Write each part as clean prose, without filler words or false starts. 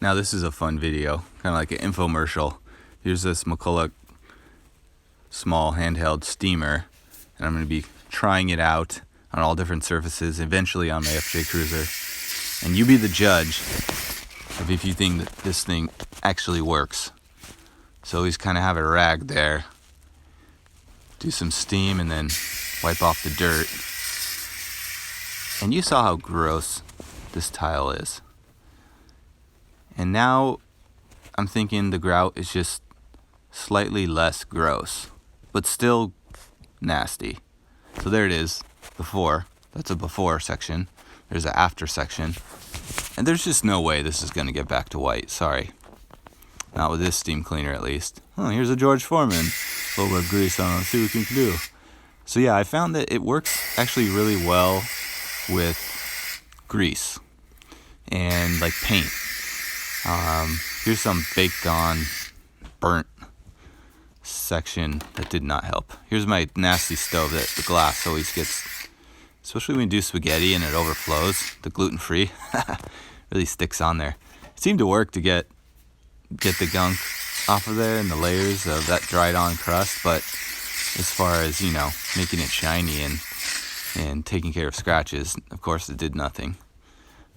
Now this is a fun video, kind of like an infomercial. Here's this McCulloch small handheld steamer, and I'm going to be trying it out on all different surfaces, eventually on my FJ Cruiser. And you be the judge of if you think that this thing actually works. So always kind of have a rag there, do some steam, and then wipe off the dirt. And you saw how gross this tile is. And now I'm thinking the grout is just slightly less gross, but still nasty. So there it is, before. That's a before section. There's an after section. And there's just no way this is going to get back to white. Sorry. Not with this steam cleaner, at least. Oh, here's a George Foreman. A little bit of grease on it. Let's see what we can do. So yeah, I found that it works actually really well with grease and like paint. Here's some baked on, burnt section that did not help. Here's my nasty stove that the glass always gets, especially when you do spaghetti and it overflows. The gluten-free really sticks on there. It seemed to work to get the gunk off of there and the layers of that dried on crust, but as far as, you know, making it shiny and taking care of scratches, of course it did nothing.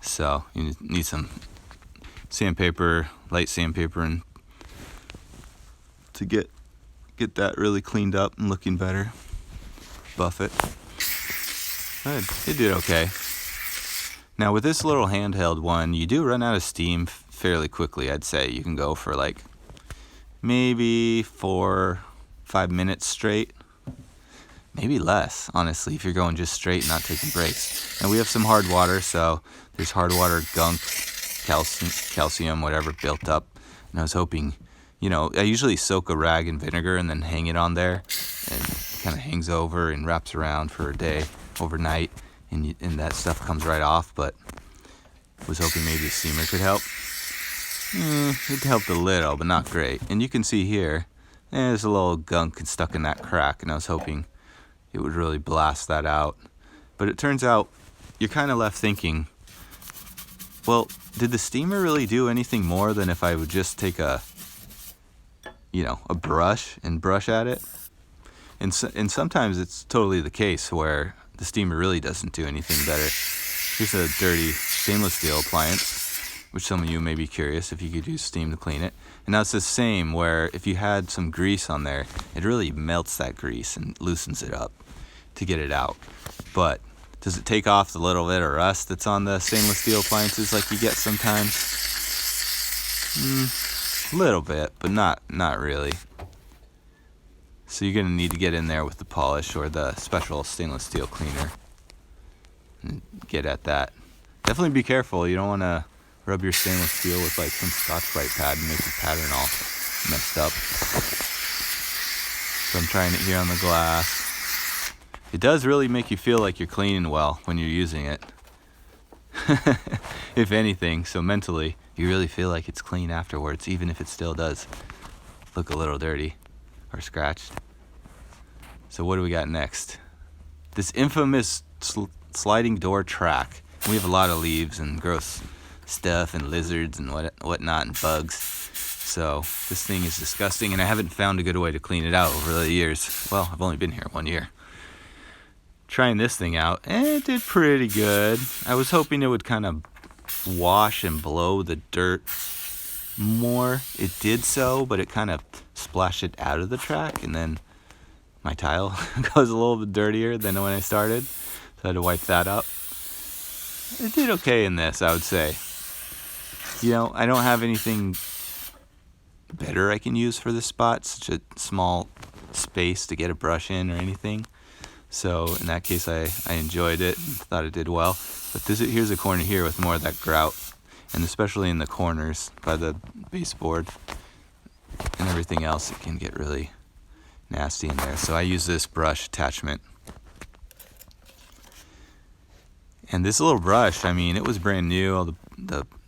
So you need some sandpaper, light sandpaper, and to get that really cleaned up and looking better. Buff it. Good. It did okay. Now with this little handheld one, you do run out of steam fairly quickly. I'd say you can go for like maybe 4-5 minutes straight. Maybe less, honestly, if you're going just straight and not taking breaks. And we have some hard water, so there's hard water gunk, calcium, whatever, built up. And I was hoping, you know, I usually soak a rag in vinegar and then hang it on there, and it kind of hangs over and wraps around for a day, overnight, and that stuff comes right off. But was hoping maybe a steamer could help. It helped a little, but not great. And you can see here, there's a little gunk stuck in that crack, and I was hoping it would really blast that out. But it turns out you're kind of left thinking, well, did the steamer really do anything more than if I would just take a brush and brush at it? And sometimes it's totally the case where the steamer really doesn't do anything better. Here's a dirty stainless steel appliance, which some of you may be curious if you could use steam to clean it. And now it's the same, where if you had some grease on there, it really melts that grease and loosens it up to get it out. But does it take off the little bit of rust that's on the stainless steel appliances like you get sometimes? A little bit, but not really. So you're gonna need to get in there with the polish or the special stainless steel cleaner and get at that. Definitely be careful. You don't want to rub your stainless steel with like some Scotch-Brite pad and make the pattern all messed up. So I'm trying it here on the glass. It does really make you feel like you're cleaning well when you're using it. If anything, so mentally, you really feel like it's clean afterwards, even if it still does look a little dirty or scratched. So what do we got next? This infamous sliding door track. We have a lot of leaves and gross stuff and lizards and whatnot and bugs. So this thing is disgusting, and I haven't found a good way to clean it out over the years. Well, I've only been here 1 year. Trying this thing out, it did pretty good. I was hoping it would kind of wash and blow the dirt more. It did so, but it kind of splashed it out of the track, and then my tile goes a little bit dirtier than when I started, so I had to wipe that up. It did okay in this, I would say. You know, I don't have anything better I can use for this spot, such a small space to get a brush in or anything. So in that case, I enjoyed it and thought it did well. But here's a corner here with more of that grout, and especially in the corners by the baseboard and everything else, it can get really nasty in there. So I use this brush attachment. And this little brush, I mean, it was brand new.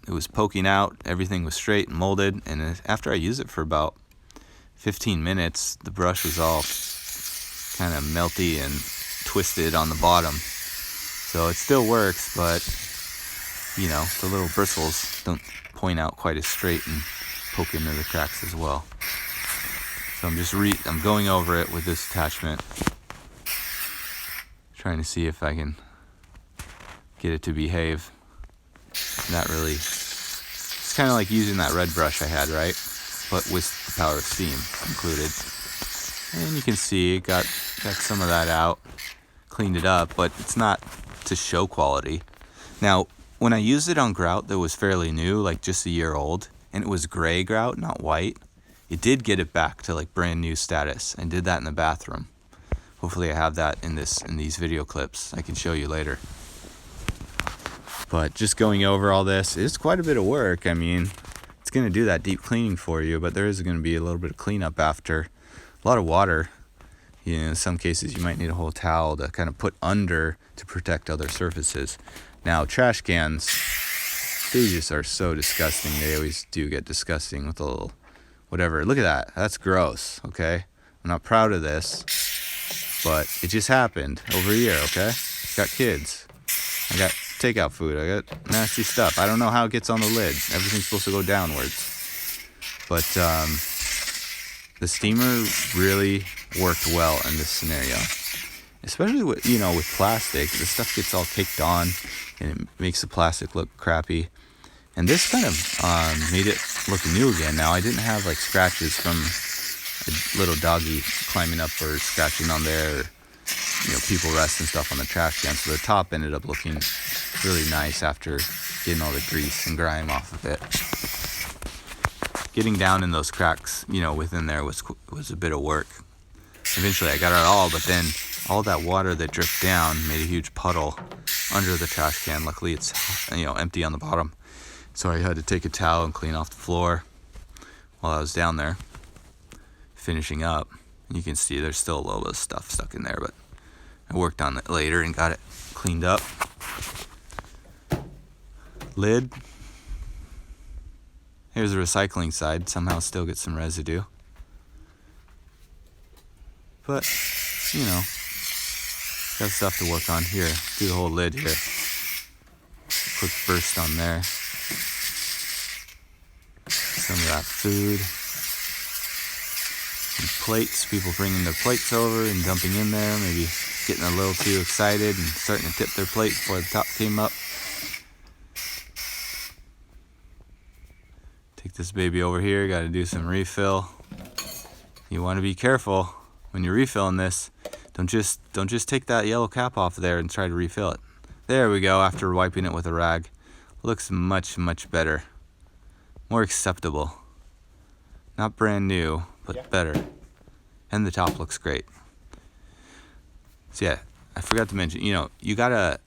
It was poking out. Everything was straight and molded. And after I used it for about 15 minutes, the brush was all kind of melty and twisted on the bottom. So it still works, but you know, the little bristles don't point out quite as straight and poke into the cracks as well. So I'm going over it with this attachment, trying to see if I can get it to behave. Not really. It's kind of like using that red brush I had, right? But with the power of steam included. And you can see it got some of that out, cleaned it up, but it's not to show quality. Now, when I used it on grout that was fairly new, like just a year old, and it was gray grout, not white, it did get it back to like brand new status. I did that in the bathroom. Hopefully I have that in these video clips I can show you later. But just going over all this is quite a bit of work. I mean, it's going to do that deep cleaning for you, but there is going to be a little bit of cleanup after. A lot of water. You know, in some cases you might need a whole towel to kind of put under to protect other surfaces. Now, trash cans, they just are so disgusting. They always do get disgusting with a little whatever. Look at that. That's gross, okay? I'm not proud of this, but it just happened over here, okay? Got kids. I got takeout food. I got nasty stuff. I don't know how it gets on the lid. Everything's supposed to go downwards. But the steamer really worked well in this scenario. Especially with plastic. The stuff gets all caked on and it makes the plastic look crappy. And this kind of made it look new again. Now, I didn't have like scratches from a little doggy climbing up or scratching on there, or, people resting stuff on the trash can. So the top ended up looking really nice after getting all the grease and grime off of it. Getting down in those cracks, within there was a bit of work. Eventually I got it all, but then all that water that dripped down made a huge puddle under the trash can. Luckily it's empty on the bottom. So I had to take a towel and clean off the floor while I was down there finishing up. And you can see there's still a little bit of stuff stuck in there, but I worked on it later and got it cleaned up. Lid. Here's the recycling side. Somehow still get some residue. But, got stuff to work on here. Do the whole lid here. Quick burst on there. Some of that food. Some plates. People bringing their plates over and dumping in there. Maybe getting a little too excited and starting to tip their plate before the top came up. Take this baby over here. Got to do some refill. You want to be careful when you're refilling this. Don't just take that yellow cap off there and try to refill it. There we go. After wiping it with a rag, looks much, much better. More acceptable. Not brand new, but better. And the top looks great. So yeah, I forgot to mention, you gotta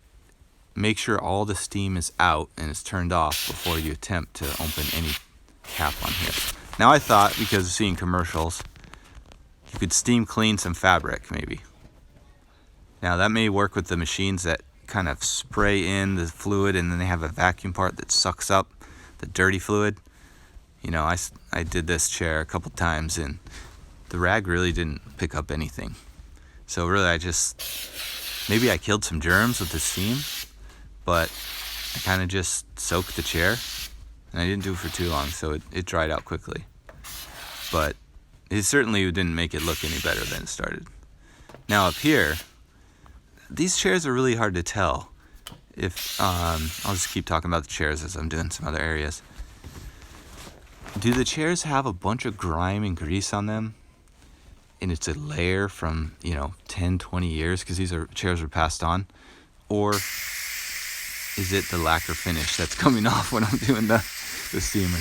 make sure all the steam is out and it's turned off before you attempt to open any cap on here. Now I thought, because of seeing commercials, you could steam clean some fabric maybe. Now that may work with the machines that kind of spray in the fluid and then they have a vacuum part that sucks up the dirty fluid. I did this chair a couple times and the rag really didn't pick up anything. So really maybe I killed some germs with the steam, but I kind of just soaked the chair and I didn't do it for too long, so it dried out quickly. But it certainly didn't make it look any better than it started. Now up here, these chairs are really hard to tell. I'll just keep talking about the chairs as I'm doing some other areas. Do the chairs have a bunch of grime and grease on them? And it's a layer from, 10, 20 years because these chairs were passed on? Or is it the lacquer finish that's coming off when I'm doing the steamer?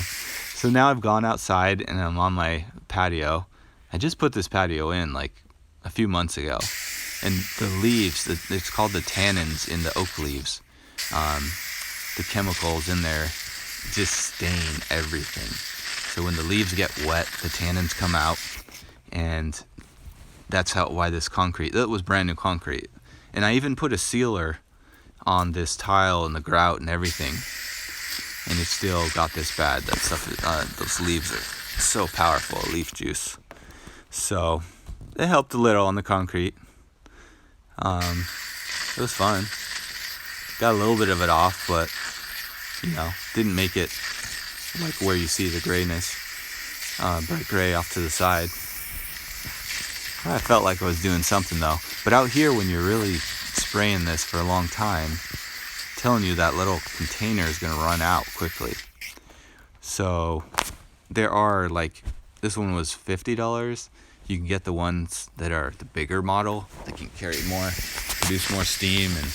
So now I've gone outside and I'm on my patio. I just put this patio in like a few months ago. And the leaves, it's called the tannins in the oak leaves. The chemicals in there just stain everything. So when the leaves get wet, the tannins come out. And that's why this concrete, that was brand new concrete. And I even put a sealer on this tile and the grout and everything. And it still got this bad. That stuff, those leaves are so powerful, leaf juice. So it helped a little on the concrete. It was fun. Got a little bit of it off, but didn't make it like where you see the grayness, bright gray off to the side. I felt like I was doing something though. But out here, when you're really spraying this for a long time, I'm telling you that little container is going to run out quickly. So there are, like, this one was $50. You can get the ones that are the bigger model that can carry more, produce more steam, and,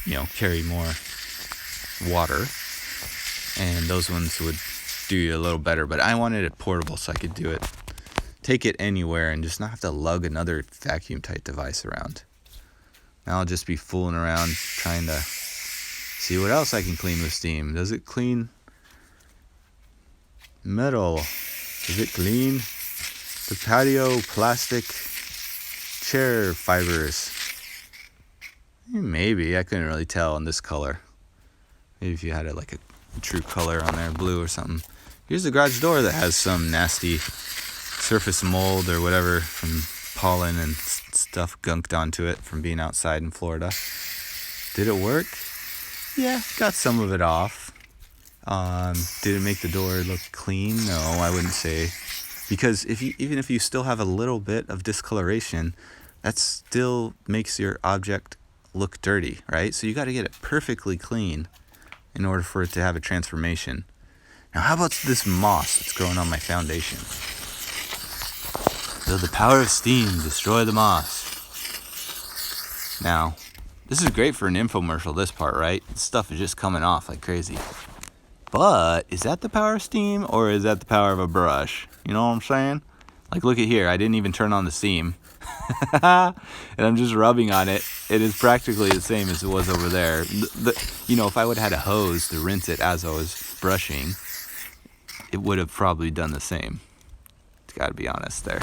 you know, carry more water. And those ones would do you a little better. But I wanted it portable so I could do it, take it anywhere, and just not have to lug another vacuum tight device around. Now I'll just be fooling around trying to see what else I can clean with steam. Does it clean metal? Does it clean the patio plastic chair fibers? Maybe. I couldn't really tell in this color. Maybe if you had it like a true color on there, blue or something. Here's the garage door that has some nasty surface mold or whatever from pollen and stuff gunked onto it from being outside in Florida. Did it work? Yeah, got some of it off. Did it make the door look clean? No, I wouldn't say. Because even if you still have a little bit of discoloration, that still makes your object look dirty, right? So you got to get it perfectly clean in order for it to have a transformation. Now, how about this moss that's growing on my foundation? Will the power of steam destroy the moss? Now, this is great for an infomercial, this part, right? This stuff is just coming off like crazy. But is that the power of steam, or is that the power of a brush? You know what I'm saying? Like, look at here. I didn't even turn on the steam. And I'm just rubbing on it. It is practically the same as it was over there. You know, if I would have had a hose to rinse it as I was brushing, it would have probably done the same. Got to be honest there.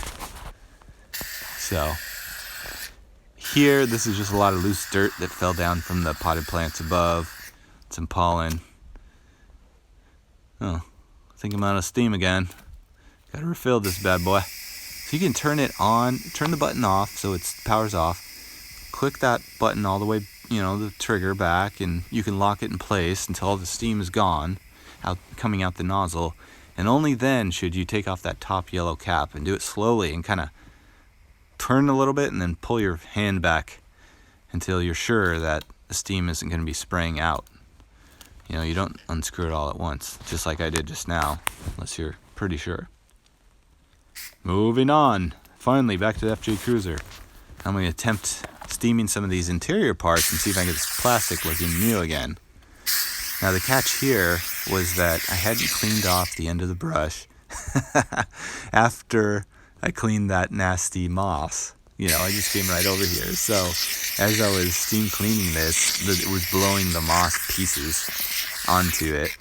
So here, this is just a lot of loose dirt that fell down from the potted plants above. Some pollen. Oh, I think I'm out of steam again. Got to refill this bad boy. So you can turn it on, turn the button off so it powers off. Click that button all the way, you know, the trigger back, and you can lock it in place until all the steam is gone, coming out the nozzle. And only then should you take off that top yellow cap, and do it slowly and kind of turn a little bit and then pull your hand back until you're sure that the steam isn't going to be spraying out. You know, you don't unscrew it all at once, just like I did just now, unless you're pretty sure. Moving on. Finally, back to the FJ Cruiser. I'm going to attempt steaming some of these interior parts and see if I can get this plastic looking new again. Now, the catch here was that I hadn't cleaned off the end of the brush after I cleaned that nasty moss. You know, I just came right over here. So as I was steam cleaning this, it was blowing the moss pieces onto it.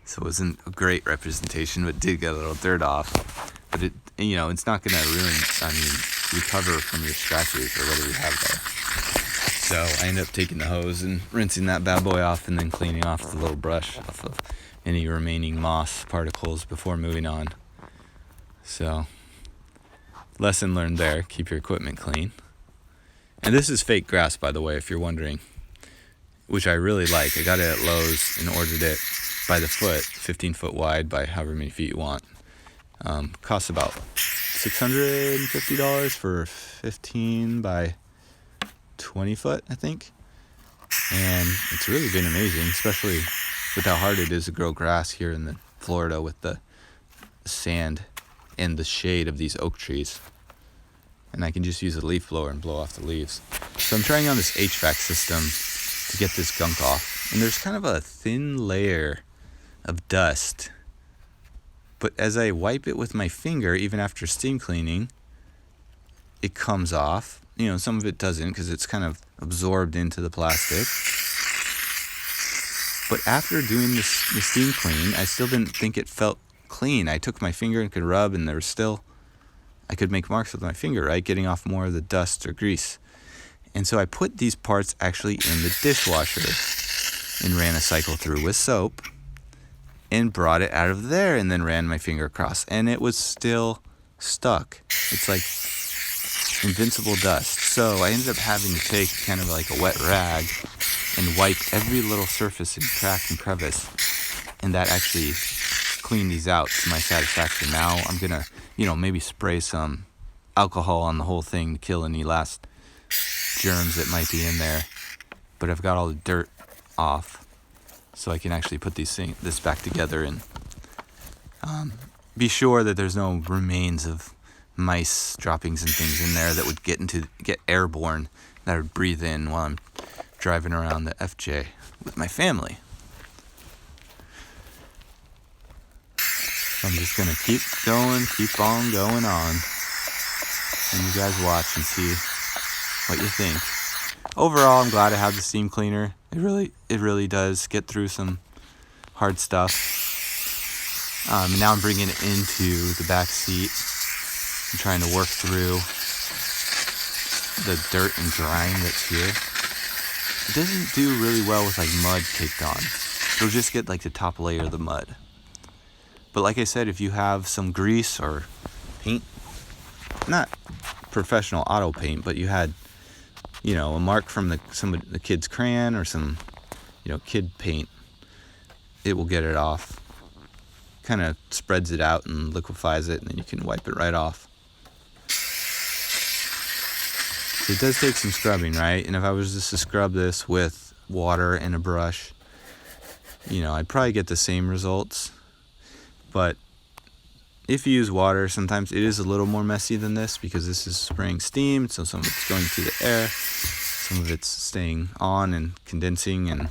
So it wasn't a great representation, but did get a little dirt off. But it, you know, it's not going to recover from your scratches or whatever you have there. So I ended up taking the hose and rinsing that bad boy off, and then cleaning off the little brush off of any remaining moss particles before moving on. So, lesson learned there, keep your equipment clean. And this is fake grass, by the way, if you're wondering, which I really like. I got it at Lowe's and ordered it by the foot, 15 foot wide by however many feet you want. Costs about $650 for 15 by 20 foot, I think. And it's really been amazing, especially with how hard it is to grow grass here in Florida with the sand and the shade of these oak trees. And I can just use a leaf blower and blow off the leaves. So I'm trying on this HVAC system to get this gunk off. And there's kind of a thin layer of dust. But as I wipe it with my finger, even after steam cleaning, it comes off. You know, some of it doesn't because it's kind of absorbed into the plastic. But after doing the steam clean, I still didn't think it felt clean. I took my finger and could rub, and there was still, I could make marks with my finger, right? Getting off more of the dust or grease. And so I put these parts actually in the dishwasher and ran a cycle through with soap and brought it out of there and then ran my finger across. And it was still stuck. It's like invincible dust. So I ended up having to take kind of like a wet rag and wipe every little surface and crack and crevice. and that actually cleaned these out to my satisfaction. Now I'm gonna, maybe spray some alcohol on the whole thing to kill any last germs that might be in there. But I've got all the dirt off, so I can actually put this back together and be sure that there's no remains of mice droppings and things in there that would get airborne, that I would breathe in while I'm driving around the FJ with my family. So I'm just gonna keep on going on, and you guys watch and see what you think. Overall, I'm glad I have the steam cleaner. It really does get through some hard stuff. And now I'm bringing it into the back seat. I'm trying to work through the dirt and grime that's here. It doesn't do really well with like mud caked on. It'll just get like the top layer of the mud. But like I said, if you have some grease or paint, not professional auto paint, but you had, a mark from the kid's crayon or some, kid paint, it will get it off. Kind of spreads it out and liquefies it, and then you can wipe it right off. So it does take some scrubbing, right? And if I was just to scrub this with water and a brush, I'd probably get the same results. But if you use water, sometimes it is a little more messy than this, because this is spraying steam, so some of it's going through the air, some of it's staying on and condensing, and